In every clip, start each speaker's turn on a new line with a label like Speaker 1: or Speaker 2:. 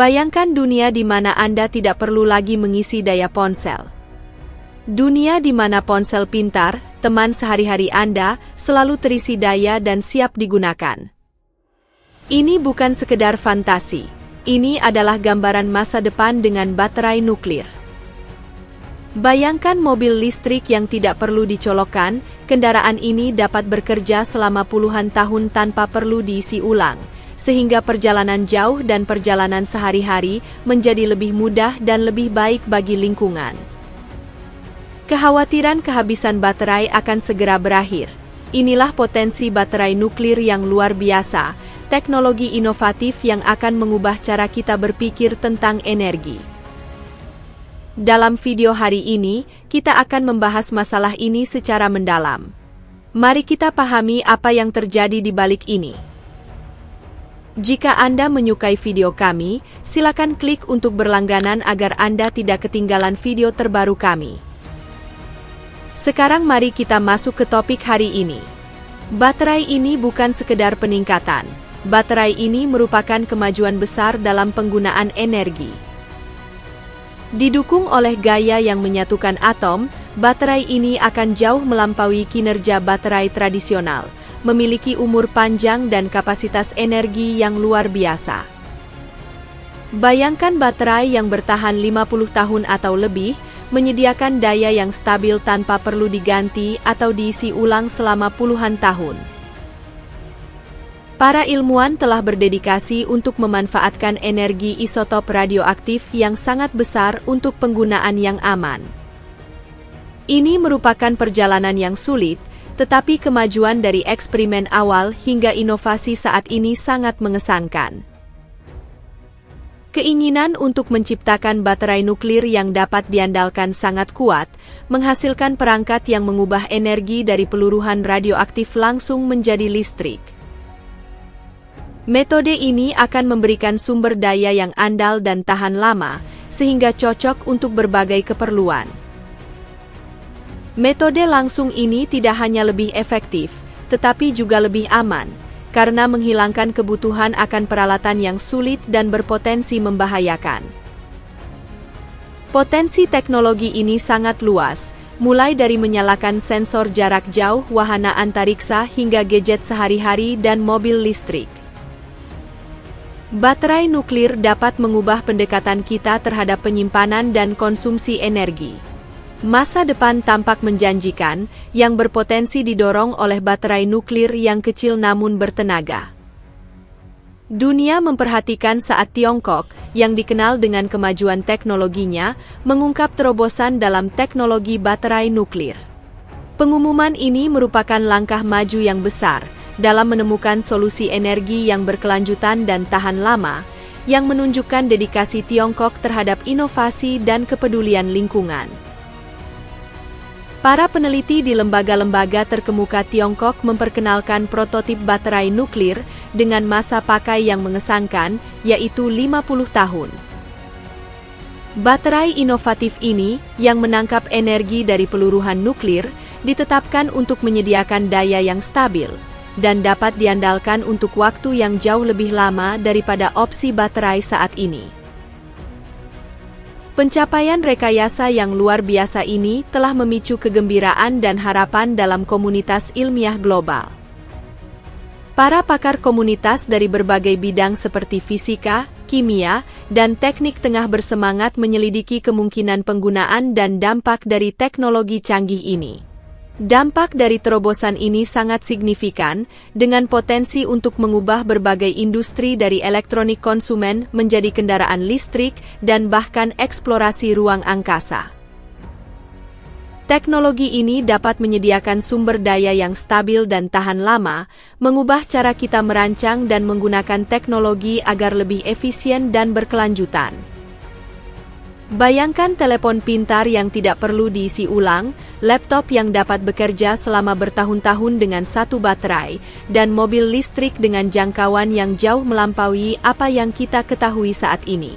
Speaker 1: Bayangkan dunia di mana Anda tidak perlu lagi mengisi daya ponsel. Dunia di mana ponsel pintar, teman sehari-hari Anda, selalu terisi daya dan siap digunakan. Ini bukan sekedar fantasi. Ini adalah gambaran masa depan dengan baterai nuklir. Bayangkan mobil listrik yang tidak perlu dicolokkan, kendaraan ini dapat bekerja selama puluhan tahun tanpa perlu diisi ulang, sehingga perjalanan jauh dan perjalanan sehari-hari menjadi lebih mudah dan lebih baik bagi lingkungan. Kekhawatiran kehabisan baterai akan segera berakhir. Inilah potensi baterai nuklir yang luar biasa, teknologi inovatif yang akan mengubah cara kita berpikir tentang energi. Dalam video hari ini, kita akan membahas masalah ini secara mendalam. Mari kita pahami apa yang terjadi di balik ini. Jika Anda menyukai video kami, silakan klik untuk berlangganan agar Anda tidak ketinggalan video terbaru kami. Sekarang mari kita masuk ke topik hari ini. Baterai ini bukan sekedar peningkatan. Baterai ini merupakan kemajuan besar dalam penggunaan energi. Didukung oleh gaya yang menyatukan atom, baterai ini akan jauh melampaui kinerja baterai tradisional, memiliki umur panjang dan kapasitas energi yang luar biasa. Bayangkan baterai yang bertahan 50 tahun atau lebih, menyediakan daya yang stabil tanpa perlu diganti atau diisi ulang selama puluhan tahun. Para ilmuwan telah berdedikasi untuk memanfaatkan energi isotop radioaktif yang sangat besar untuk penggunaan yang aman. Ini merupakan perjalanan yang sulit, tetapi kemajuan dari eksperimen awal hingga inovasi saat ini sangat mengesankan. Keinginan untuk menciptakan baterai nuklir yang dapat diandalkan sangat kuat, menghasilkan perangkat yang mengubah energi dari peluruhan radioaktif langsung menjadi listrik. Metode ini akan memberikan sumber daya yang andal dan tahan lama, sehingga cocok untuk berbagai keperluan. Metode langsung ini tidak hanya lebih efektif, tetapi juga lebih aman, karena menghilangkan kebutuhan akan peralatan yang sulit dan berpotensi membahayakan. Potensi teknologi ini sangat luas, mulai dari menyalakan sensor jarak jauh wahana antariksa hingga gadget sehari-hari dan mobil listrik. Baterai nuklir dapat mengubah pendekatan kita terhadap penyimpanan dan konsumsi energi. Masa depan tampak menjanjikan, yang berpotensi didorong oleh baterai nuklir yang kecil namun bertenaga. Dunia memperhatikan saat Tiongkok, yang dikenal dengan kemajuan teknologinya, mengungkap terobosan dalam teknologi baterai nuklir. Pengumuman ini merupakan langkah maju yang besar dalam menemukan solusi energi yang berkelanjutan dan tahan lama, yang menunjukkan dedikasi Tiongkok terhadap inovasi dan kepedulian lingkungan. Para peneliti di lembaga-lembaga terkemuka Tiongkok memperkenalkan prototip baterai nuklir dengan masa pakai yang mengesankan, yaitu 50 tahun. Baterai inovatif ini, yang menangkap energi dari peluruhan nuklir, ditetapkan untuk menyediakan daya yang stabil, dan dapat diandalkan untuk waktu yang jauh lebih lama daripada opsi baterai saat ini. Pencapaian rekayasa yang luar biasa ini telah memicu kegembiraan dan harapan dalam komunitas ilmiah global. Para pakar komunitas dari berbagai bidang seperti fisika, kimia, dan teknik tengah bersemangat menyelidiki kemungkinan penggunaan dan dampak dari teknologi canggih ini. Dampak dari terobosan ini sangat signifikan, dengan potensi untuk mengubah berbagai industri dari elektronik konsumen menjadi kendaraan listrik dan bahkan eksplorasi ruang angkasa. Teknologi ini dapat menyediakan sumber daya yang stabil dan tahan lama, mengubah cara kita merancang dan menggunakan teknologi agar lebih efisien dan berkelanjutan. Bayangkan telepon pintar yang tidak perlu diisi ulang, laptop yang dapat bekerja selama bertahun-tahun dengan satu baterai, dan mobil listrik dengan jangkauan yang jauh melampaui apa yang kita ketahui saat ini.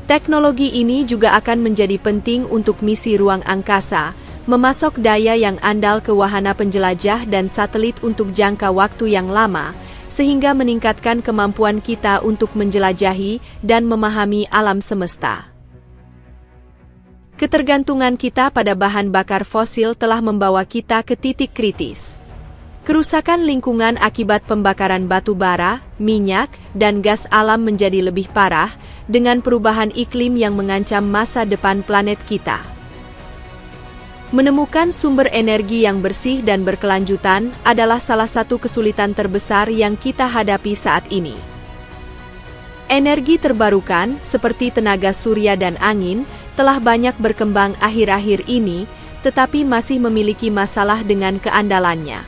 Speaker 1: Teknologi ini juga akan menjadi penting untuk misi ruang angkasa, memasok daya yang andal ke wahana penjelajah dan satelit untuk jangka waktu yang lama, sehingga meningkatkan kemampuan kita untuk menjelajahi dan memahami alam semesta. Ketergantungan kita pada bahan bakar fosil telah membawa kita ke titik kritis. Kerusakan lingkungan akibat pembakaran batu bara, minyak, dan gas alam menjadi lebih parah, dengan perubahan iklim yang mengancam masa depan planet kita. Menemukan sumber energi yang bersih dan berkelanjutan adalah salah satu kesulitan terbesar yang kita hadapi saat ini. Energi terbarukan, seperti tenaga surya dan angin, telah banyak berkembang akhir-akhir ini, tetapi masih memiliki masalah dengan keandalannya.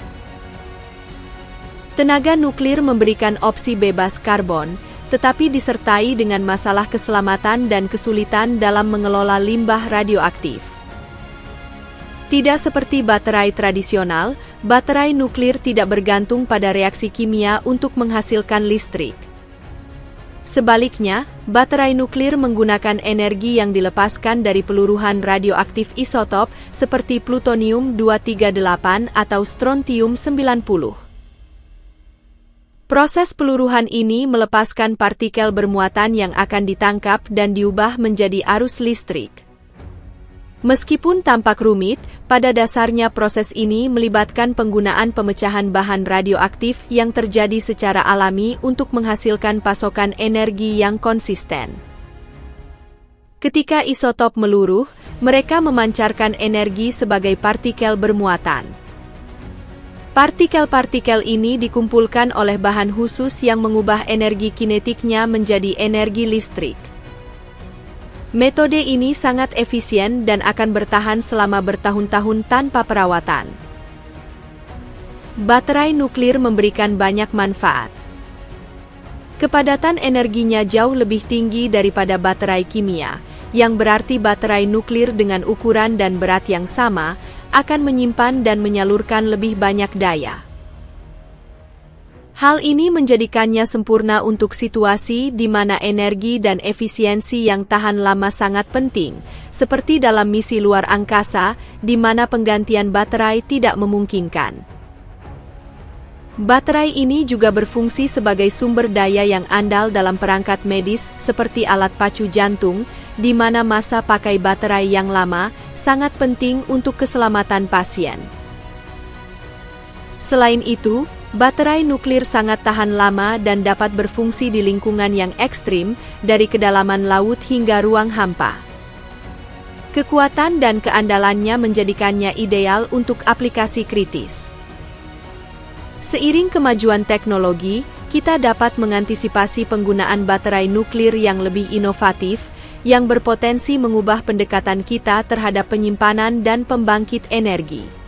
Speaker 1: Tenaga nuklir memberikan opsi bebas karbon, tetapi disertai dengan masalah keselamatan dan kesulitan dalam mengelola limbah radioaktif. Tidak seperti baterai tradisional, baterai nuklir tidak bergantung pada reaksi kimia untuk menghasilkan listrik. Sebaliknya, baterai nuklir menggunakan energi yang dilepaskan dari peluruhan radioaktif isotop seperti plutonium-238 atau strontium-90. Proses peluruhan ini melepaskan partikel bermuatan yang akan ditangkap dan diubah menjadi arus listrik. Meskipun tampak rumit, pada dasarnya proses ini melibatkan penggunaan pemecahan bahan radioaktif yang terjadi secara alami untuk menghasilkan pasokan energi yang konsisten. Ketika isotop meluruh, mereka memancarkan energi sebagai partikel bermuatan. Partikel-partikel ini dikumpulkan oleh bahan khusus yang mengubah energi kinetiknya menjadi energi listrik. Metode ini sangat efisien dan akan bertahan selama bertahun-tahun tanpa perawatan. Baterai nuklir memberikan banyak manfaat. Kepadatan energinya jauh lebih tinggi daripada baterai kimia, yang berarti baterai nuklir dengan ukuran dan berat yang sama akan menyimpan dan menyalurkan lebih banyak daya. Hal ini menjadikannya sempurna untuk situasi di mana energi dan efisiensi yang tahan lama sangat penting, seperti dalam misi luar angkasa, di mana penggantian baterai tidak memungkinkan. Baterai ini juga berfungsi sebagai sumber daya yang andal dalam perangkat medis seperti alat pacu jantung, di mana masa pakai baterai yang lama sangat penting untuk keselamatan pasien. Selain itu, baterai nuklir sangat tahan lama dan dapat berfungsi di lingkungan yang ekstrim, dari kedalaman laut hingga ruang hampa. Kekuatan dan keandalannya menjadikannya ideal untuk aplikasi kritis. Seiring kemajuan teknologi, kita dapat mengantisipasi penggunaan baterai nuklir yang lebih inovatif, yang berpotensi mengubah pendekatan kita terhadap penyimpanan dan pembangkit energi.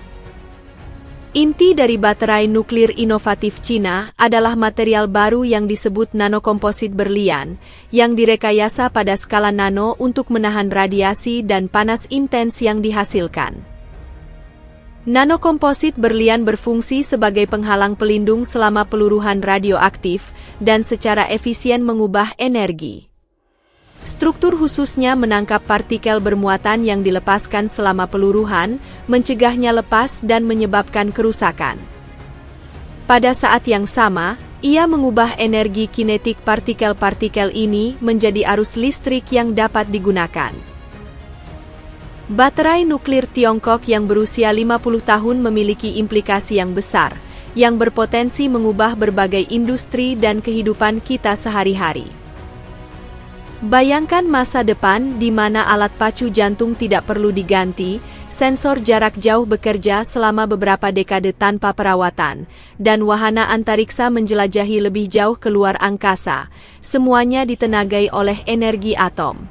Speaker 1: Inti dari baterai nuklir inovatif Cina adalah material baru yang disebut nanokomposit berlian, yang direkayasa pada skala nano untuk menahan radiasi dan panas intens yang dihasilkan. Nanokomposit berlian berfungsi sebagai penghalang pelindung selama peluruhan radioaktif dan secara efisien mengubah energi. Struktur khususnya menangkap partikel bermuatan yang dilepaskan selama peluruhan, mencegahnya lepas dan menyebabkan kerusakan. Pada saat yang sama, ia mengubah energi kinetik partikel-partikel ini menjadi arus listrik yang dapat digunakan. Baterai nuklir Tiongkok yang berusia 50 tahun memiliki implikasi yang besar, yang berpotensi mengubah berbagai industri dan kehidupan kita sehari-hari. Bayangkan masa depan di mana alat pacu jantung tidak perlu diganti, sensor jarak jauh bekerja selama beberapa dekade tanpa perawatan, dan wahana antariksa menjelajahi lebih jauh ke luar angkasa, semuanya ditenagai oleh energi atom.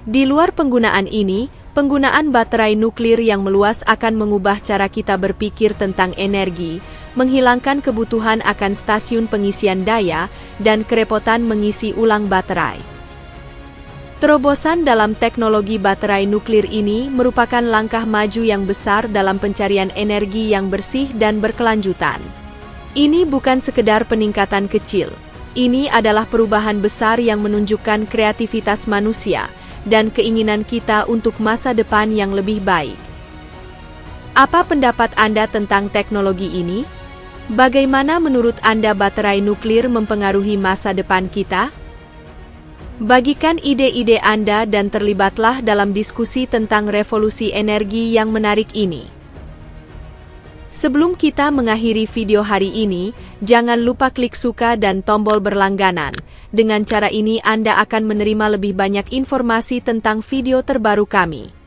Speaker 1: Di luar penggunaan ini, penggunaan baterai nuklir yang meluas akan mengubah cara kita berpikir tentang energi, menghilangkan kebutuhan akan stasiun pengisian daya, dan kerepotan mengisi ulang baterai. Terobosan dalam teknologi baterai nuklir ini merupakan langkah maju yang besar dalam pencarian energi yang bersih dan berkelanjutan. Ini bukan sekedar peningkatan kecil. Ini adalah perubahan besar yang menunjukkan kreativitas manusia dan keinginan kita untuk masa depan yang lebih baik. Apa pendapat Anda tentang teknologi ini? Bagaimana menurut Anda baterai nuklir mempengaruhi masa depan kita? Bagikan ide-ide Anda dan terlibatlah dalam diskusi tentang revolusi energi yang menarik ini. Sebelum kita mengakhiri video hari ini, jangan lupa klik suka dan tombol berlangganan. Dengan cara ini Anda akan menerima lebih banyak informasi tentang video terbaru kami.